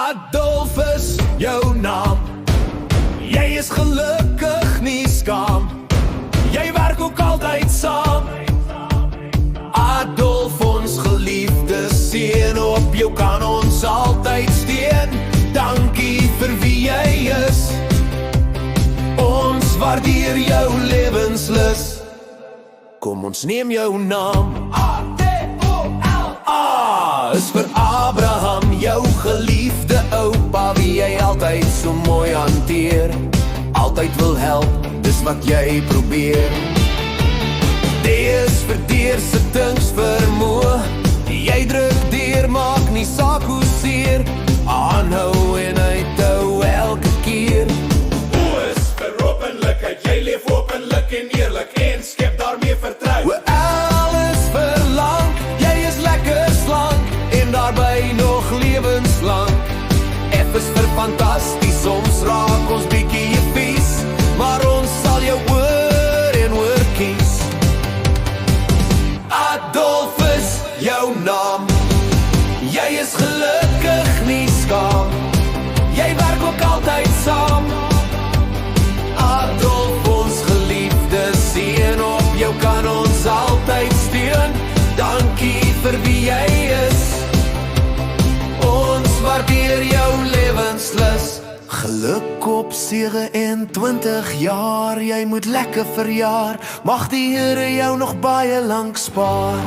Adolfus, jou naam. Jy is gelukkig, nie skaam. Jy werk ook altyd saam. Adolf, ons geliefde seun, op jou kan ons altyd steun. Dankie vir wie jy is. Ons waardeer jou lewenslus. Kom ons neem jou naam. A-D-O-L. A is vir Abraham, jou geliefde oupa, wie jy altyd so mooi hanteer. Altyd wil help, dis wat jy probeer. D is vir deursettingsvermoë. Jy druk deur, maak nie saak hoe seer. Aanhou en uithou elke keer. O is vir openlikheid, jy leef openlik en eerlik en skep daarmee vertrou. L is vir lank, jy is lekker slank en daarby nog lewenslang. F is vir fantasties, soms raak ons bietjie vies, maar ons sal jou oor en oor kies. Adolfus, jou naam. Jy is gelukkig, nie skaam. Jy werk ook altyd saam. Adolf, ons geliefde seun, op jou kan ons altyd steun. Dankie vir wie jy is. Ons waardeer jou lewenslus. Geluk op 27 jaar, jy moet lekker verjaar. Mag die Here jou nog baie lank spaar.